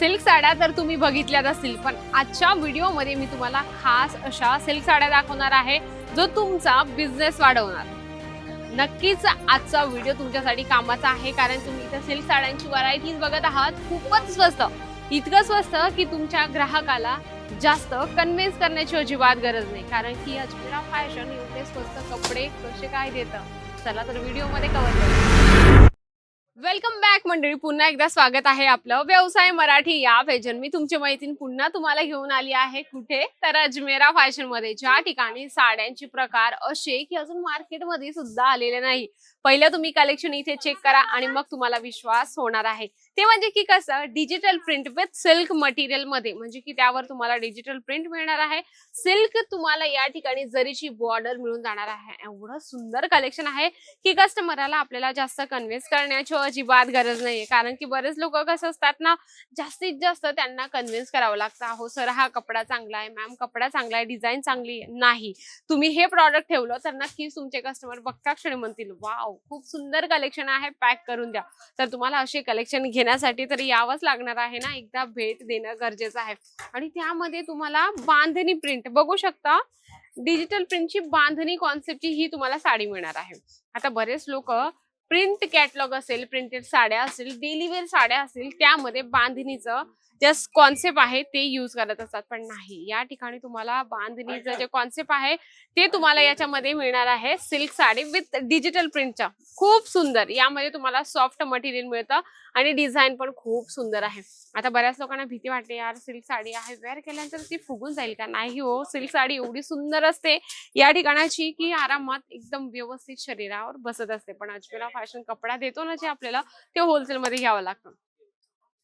Silk साड्या तर तुम्ही बघितल्याच असतील, पण आजच्या व्हिडिओमध्ये मी तुम्हाला खास अशा सिल्क साड्या दाखवणार आहे जो तुमचा बिझनेस वाढवणार. नक्कीच आजचा व्हिडिओ तुमच्यासाठी कामाचा आहे, कारण तुम्ही इथे सिल्क साड्यांची व्हरायटीज बघत आहात. खूपच स्वस्त, इतकं स्वस्त की तुमच्या ग्राहकाला जास्त कन्व्हिन्स करण्याची अजिबात गरज नाही, कारण की अजमेरा फॅशन एवढे स्वस्त कपडे कसे काय देतं. चला तर व्हिडिओमध्ये कव्हर करूया. वेलकम बॅक मंडळी, पुन्हा एकदा स्वागत आहे आपलं व्यवसाय मराठी या पेजवर. मी तुमची मैत्रीण पुन्हा तुम्हाला घेऊन आली आहे. कुठे तर अजमेरा फॅशन मध्ये, ज्या ठिकाणी साड्यांचे प्रकार असे की अजून मार्केटमध्ये सुद्धा आलेले नाही. पहिलं तुम्ही कलेक्शन इथे चेक करा आणि मग तुम्हाला विश्वास होणार आहे. ते म्हणजे की कसं, digital print with silk material मध्ये, म्हणजे की त्यावर तुम्हाला डिजिटल प्रिंट मिळणार आहे. सिल्क तुम्हाला या ठिकाणी जरीची बॉर्डर मिळून जाणार आहे. एवढं सुंदर कलेक्शन आहे की कस्टमरला आपल्याला जास्त कन्व्हिन्स करण्याची अजिबात गरज नाहीये, कारण की बरेच लोक कसं असतात ना, जास्तीत जास्त त्यांना कन्व्हिन्स करावं लागतं. हो सर, हा कपडा चांगला आहे, मॅम कपडा चांगला आहे, डिझाईन चांगली आहे. नाही, तुम्ही हे प्रॉडक्ट ठेवलं तर नक्कीच तुमचे कस्टमर बघता क्षणी म्हणतील, वाव खूप सुंदर कलेक्शन आहे, पॅक करून द्या. तर तुम्हाला असे कलेक्शन घेण्यासाठी तर यावंच लागणार आहे ना, एकदा भेट देणं गरजेचं आहे. आणि त्यामध्ये तुम्हाला बांधणी प्रिंट बघू शकता, डिजिटल प्रिंटची बांधणी कॉन्सेप्टची ही तुम्हाला साडी मिळणार आहे. आता बरेच लोक प्रिंट कॅटलॉग असेल, प्रिंटेड साड्या असेल, डेली वेअर साड्या असेल, त्यामध्ये बांधणीचं जे कॉन्सेप्ट आहे ते यूज करत असतात, पण नाही, या ठिकाणी तुम्हाला बांधणीचं जे कॉन्सेप्ट आहे ते तुम्हाला याच्यामध्ये मिळणार आहे. सिल्क साडी विथ डिजिटल प्रिंटच्या, खूप सुंदर. यामध्ये तुम्हाला सॉफ्ट मटेरियल मिळतं आणि डिझाईन पण खूप सुंदर आहे. आता बऱ्याच लोकांना भीती वाटते, यार सिल्क साडी आहे, वेअर केल्यानंतर ती फुगून जाईल का? नाही हो, सिल्क साडी एवढी सुंदर असते या ठिकाणाची की आरामात एकदम व्यवस्थित शरीरावर बसत असते. पण अजमेरा फॅशन कपडा देतो ना जे आपल्याला, ते होलसेल मध्ये घ्यावं लागतं.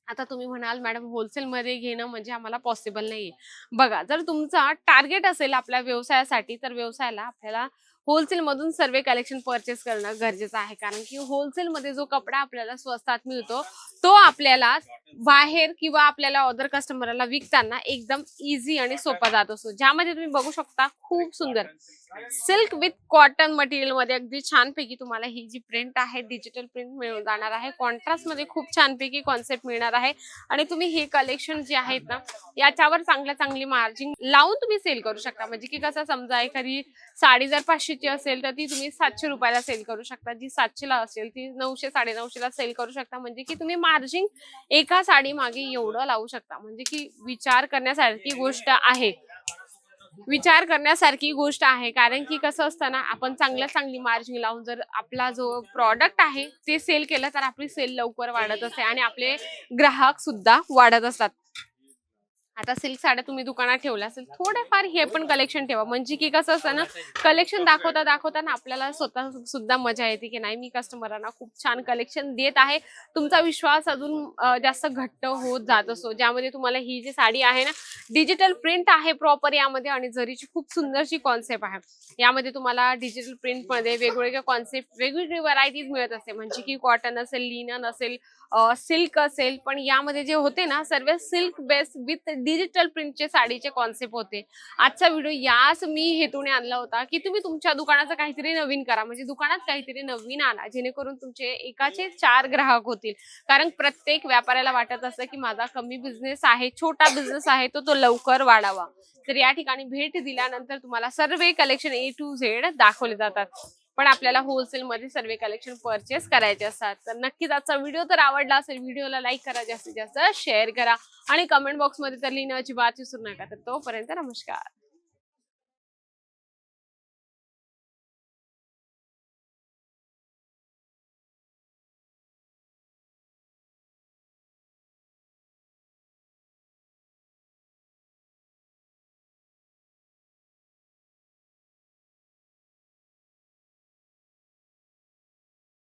आता तुम्ही म्हणाल, मॅडम होलसेल मध्ये घेणं म्हणजे आम्हाला पॉसिबल नाहीये. बघा, जर तुमचा टार्गेट असेल आपल्या व्यवसायासाठी, तर व्यवसायाला आपल्याला होलसेल मधून सर्व कलेक्शन परचेस करणं गरजेचं आहे, कारण की होलसेल मध्ये जो कपडा आपल्याला स्वस्तात मिळतो तो आपल्याला बाहेर किंवा आपल्याला अदर कस्टमरला विकताना एकदम इझी आणि सोपा जात असतो. ज्यामध्ये तुम्ही बघू शकता, खूप सुंदर सिल्क विथ कॉटन मटेरियल मध्ये अगदी छानपैकी तुम्हाला ही जी प्रिंट आहे डिजिटल प्रिंट मिळून जाणार आहे. कॉन्ट्रास्ट मध्ये खूप छानपैकी कॉन्सेप्ट मिळणार आहे आणि तुम्ही हे कलेक्शन जे आहेत ना, याच्यावर चांगली मार्जिन लावून तुम्ही सेल करू शकता. म्हणजे की कसं, समजा एखादी साडी जर 500ची असेल तर ती तुम्ही 700 रुपयाला सेल करू शकता, जी 700 ला असेल ती 900 950 ला सेल करू शकता. म्हणजे की तुम्ही मार्जिन एका साडी मागे एवढं लावू शकता. म्हणजे की विचार करण्यासारखी गोष्ट आहे, कारण की कसं असतं ना, आपण चांगली मार्जिन लावून जर आपला जो प्रॉडक्ट आहे ते सेल केलं तर आपली सेल लवकर वाढत असते आणि आपले ग्राहक सुद्धा वाढत असतात. आता सिल्क साड्या तुम्ही दुकानात ठेवल्या असेल, थोडेफार हे पण कलेक्शन ठेवा. म्हणजे की कसं असतं ना, कलेक्शन दाखवता आपल्याला स्वतः सुद्धा मजा येते की नाही, मी कस्टमरांना खूप छान कलेक्शन देत आहे. तुमचा विश्वास अजून जास्त घट्ट होत जात असतो. ज्यामध्ये तुम्हाला ही जी साडी आहे ना, डिजिटल प्रिंट आहे प्रॉपर यामध्ये आणि जरीची खूप सुंदरशी कॉन्सेप्ट आहे. यामध्ये तुम्हाला डिजिटल प्रिंट मध्ये वेगवेगळे कॉन्सेप्ट, वेगवेगळी व्हरायटीज मिळत असते. म्हणजे की कॉटन असेल, लिनन असेल, सिल्क असेल, पण यामध्ये जे होते ना, सर्व सिल्क बेस्ड विथ डिजिटल प्रिंटचे साडीचे कॉन्सेप्ट होते. आजचा व्हिडिओ याच मी हेतूने आणला होता की तुम्ही तुमच्या दुकानाचं काहीतरी नवीन करा, म्हणजे दुकानात काहीतरी नवीन आणा, जेणेकरून तुमचे एकाचे 4 ग्राहक होतील. कारण प्रत्येक व्यापाऱ्याला वाटत असतं की माझा कमी बिझनेस आहे, छोटा बिझनेस आहे, तो लवकर वाढावा. तर या ठिकाणी भेट दिल्यानंतर तुम्हाला सर्व कलेक्शन A to Z दाखवले जातात. पण आपल्याला होलसेल मध्ये सर्व कलेक्शन परचेस करायचे असतात. तर नक्कीच आजचा व्हिडिओ तर आवडला असेल, व्हिडिओला लाईक करा, जास्तीत जास्त शेअर करा आणि कमेंट बॉक्स मध्ये तर लिहिणं अजिबात विसरू नका. तर तोपर्यंत नमस्कार.